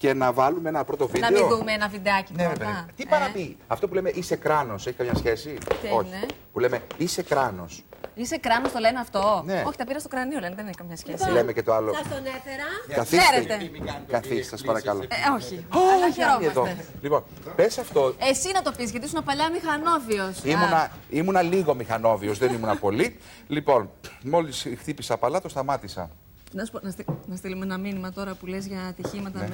και να βάλουμε ένα πρώτο βίντεο. Να μην δούμε ένα βιντεάκι πρώτα. Τι πάει να πει, αυτό που λέμε είσαι κράνος, έχει καμιά σχέση? Όχι. Είναι? Που λέμε είσαι κράνος. Είσαι κράνος, το λένε αυτό? Ναι. Όχι, τα πήρα στο κρανίο, λένε, δεν έχει καμιά σχέση. Λέμε και το άλλο. Σας τον έφερα. Καθίστε. Καθίστε, σας παρακαλώ. Όχι. Αλλά χαιρόμαστε. Λοιπόν, πες αυτό. Εσύ να το πεις, γιατί ήσουν παλιά μηχανόβιος. Ήμουνα λίγο μηχανόβιος, δεν ήμουνα πολύ. Λοιπόν, μόλις χτύπησα απαλά, το σταμάτησα. Να σου πω, να στείλουμε ένα μήνυμα τώρα που λες για ατυχήματα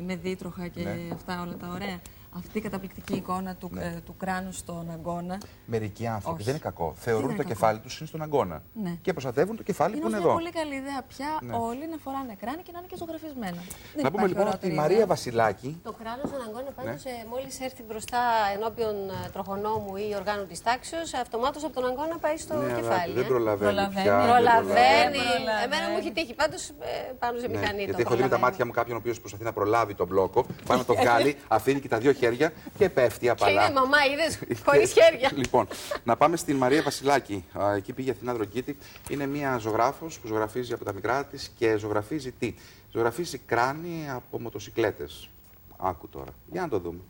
με δίτροχα και αυτά όλα τα ωραία. Αυτή η καταπληκτική εικόνα του κράνους στον αγκώνα. Μερικοί άνθρωποι, δεν είναι κακό, θεωρούν το κεφάλι τους είναι στον αγκώνα. Ναι. Και προστατεύουν το κεφάλι που είναι Είναι εδώ. μια πολύ καλή ιδέα πια όλοι να φοράνε κράνη και να είναι και ζωγραφισμένα. Να πούμε λοιπόν ότι η Μαρία Βασιλάκη. Το κράνος στον αγκώνα πάντως μόλις έρθει μπροστά ενώπιον τροχονόμου ή οργάνου της τάξεως, αυτομάτως από τον αγκώνα πάει στο κεφάλι. Δεν προλαβαίνει. Προλαβαίνει. Εμένα μου έχει τύχει πάντως πάνω σε μηχανή. Γιατί έχω δει με τα μάτια μου κάποιον ο οποίος προσπαθεί να προλάβει τον μπλόκο, πάει να το βγάλει, αφήνει και τα δύο χέρια και πέφτει απαλά. Και είναι μαμά, είδες, χωρίς χέρια. Λοιπόν, να πάμε στην Μαρία Βασιλάκη. Εκεί πήγε η Αθηνά Δρογκίτη. Είναι μια ζωγράφος που ζωγραφίζει από τα μικρά της και ζωγραφίζει τι? Ζωγραφίζει κράνη από μοτοσικλέτες. Άκου τώρα. Για να το δούμε.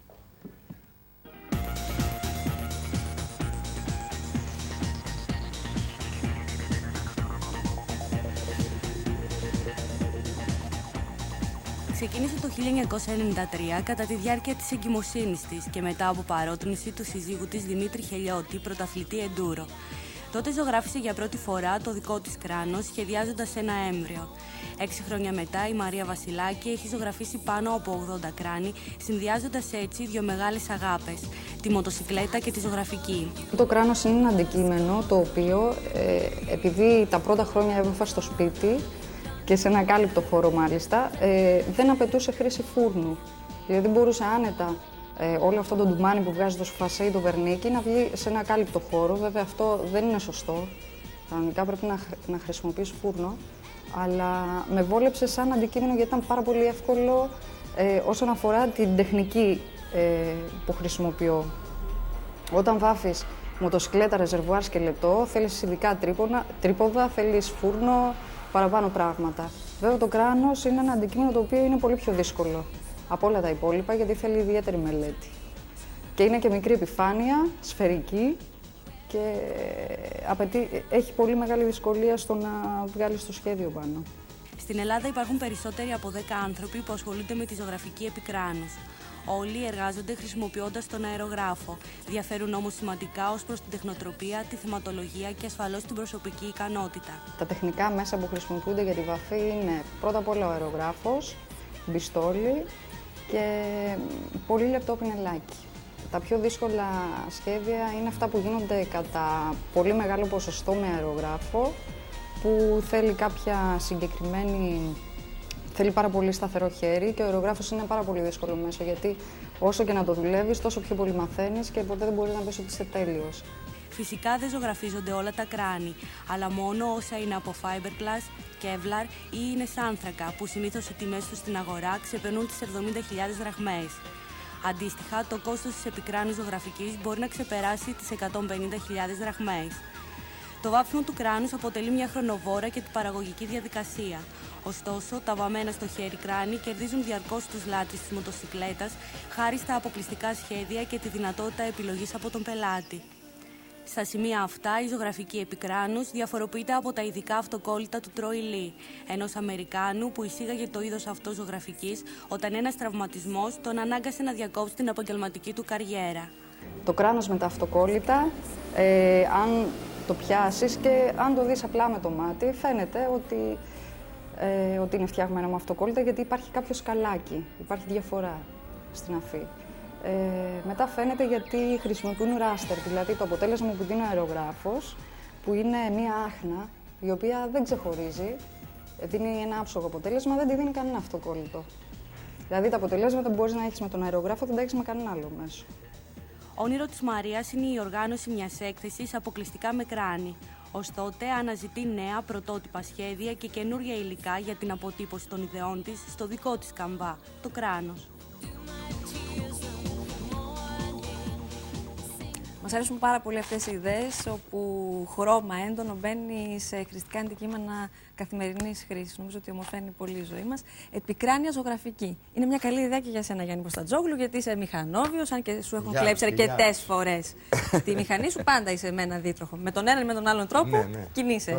Ξεκίνησε το 1993 κατά τη διάρκεια της εγκυμοσύνης της και μετά από παρότρινση του συζύγου της Δημήτρη Χελιώτη, πρωταθλητή εντούρο. Τότε ζωγράφισε για πρώτη φορά το δικό της κράνος, σχεδιάζοντας ένα έμβριο. 6 χρόνια μετά, η Μαρία Βασιλάκη έχει ζωγραφίσει πάνω από 80 κράνη, συνδυάζοντας έτσι δύο μεγάλες αγάπες, τη μοτοσικλέτα και τη ζωγραφική. Το κράνος είναι ένα αντικείμενο το οποίο, επειδή τα πρώτα χρόνια έμαθα στο σπίτι, και σε ένα κάλυπτο χώρο μάλιστα, δεν απαιτούσε χρήση φούρνου. Δηλαδή μπορούσε άνετα όλο αυτό το ντουμάνι που βγάζει το σουφασέ ή το βερνίκι να βγει σε ένα κάλυπτο χώρο. Βέβαια αυτό δεν είναι σωστό. Κανονικά πρέπει να χρησιμοποιείς φούρνο. Αλλά με βόλεψε σαν αντικείμενο γιατί ήταν πάρα πολύ εύκολο όσον αφορά την τεχνική που χρησιμοποιώ. Όταν βάφεις μοτοσικλέτα, ρεζερβουάρ, σκελετό, θέλεις ειδικά τρίποδα, θέλεις φούρνο, παραπάνω πράγματα. Βέβαια το κράνος είναι ένα αντικείμενο το οποίο είναι πολύ πιο δύσκολο από όλα τα υπόλοιπα γιατί θέλει ιδιαίτερη μελέτη. Και είναι και μικρή επιφάνεια, σφαιρική και έχει πολύ μεγάλη δυσκολία στο να βγάλεις το σχέδιο πάνω. Στην Ελλάδα υπάρχουν περισσότεροι από 10 άνθρωποι που ασχολούνται με τη ζωγραφική επικράνους. Όλοι εργάζονται χρησιμοποιώντας τον αερογράφο. Διαφέρουν όμως σημαντικά ως προς την τεχνοτροπία, τη θεματολογία και ασφαλώς την προσωπική ικανότητα. Τα τεχνικά μέσα που χρησιμοποιούνται για τη βαφή είναι πρώτα απ' όλα ο αερογράφος, μπιστόλι και πολύ λεπτό πινελάκι. Τα πιο δύσκολα σχέδια είναι αυτά που γίνονται κατά πολύ μεγάλο ποσοστό με αερογράφο, που θέλει κάποια συγκεκριμένη. Θέλει πάρα πολύ σταθερό χέρι και ο αερογράφος είναι πάρα πολύ δύσκολο μέσο γιατί όσο και να το δουλεύεις, τόσο πιο πολύ μαθαίνεις και ποτέ δεν μπορείς να πεις ότι είσαι τέλειος. Φυσικά δεν ζωγραφίζονται όλα τα κράνη, αλλά μόνο όσα είναι από fiberglass, kevlar ή είναι σάνθρακα, που συνήθως οι τιμές τους στην αγορά ξεπερνούν τις 70.000 δραχμές. Αντίστοιχα, το κόστος της επικράνους ζωγραφικής μπορεί να ξεπεράσει τις 150.000 δραχμές. Το βάφημα του κράνους αποτελεί μια χρονοβόρα και την παραγωγική διαδικασία. Ωστόσο, τα βαμμένα στο χέρι κράνη κερδίζουν διαρκώς τους λάτρεις της μοτοσικλέτας χάρη στα αποκλειστικά σχέδια και τη δυνατότητα επιλογής από τον πελάτη. Στα σημεία αυτά, η ζωγραφική επικράνους διαφοροποιείται από τα ειδικά αυτοκόλλητα του Τρόι Λι, ενός Αμερικάνου που εισήγαγε το είδος αυτό ζωγραφικής όταν ένας τραυματισμός τον ανάγκασε να διακόψει την επαγγελματική του καριέρα. Το κράνος με τα αυτοκόλλητα, αν το πιάσεις και αν το δεις απλά με το μάτι, φαίνεται ότι είναι φτιαγμένο με αυτοκόλλητα γιατί υπάρχει κάποιο σκαλάκι, υπάρχει διαφορά στην αφή. Μετά φαίνεται γιατί χρησιμοποιούν ράστερ, δηλαδή το αποτέλεσμα που δίνει ο αερογράφος, που είναι μία άχνα, η οποία δεν ξεχωρίζει, δίνει ένα άψογο αποτέλεσμα, δεν τη δίνει κανένα αυτοκόλλητο. Δηλαδή τα αποτελέσματα που μπορείς να έχεις με τον αερογράφο δεν τα έχεις με κανένα άλλο μέσο. Όνειρο της Μαρίας είναι η οργάνωση μιας έκθεσης αποκλειστικά με κράνη. Ωστότε αναζητεί νέα πρωτότυπα σχέδια και καινούργια υλικά για την αποτύπωση των ιδεών της στο δικό της καμβά, το κράνος. Μας αρέσουν πάρα πολύ αυτές οι ιδέες όπου χρώμα έντονο μπαίνει σε χρηστικά αντικείμενα καθημερινής χρήσης. Νομίζω ότι ομορφαίνει πολύ η ζωή μας. Επικράνεια ζωγραφική. Είναι μια καλή ιδέα και για σένα, Γιάννη Κωνσταντζόγλου, γιατί είσαι μηχανόβιος, αν και σου έχουν κλέψει αρκετές φορές τη μηχανή σου, πάντα είσαι με ένα δίτροχο. Με τον έναν ή με τον άλλον τρόπο κινείσαι.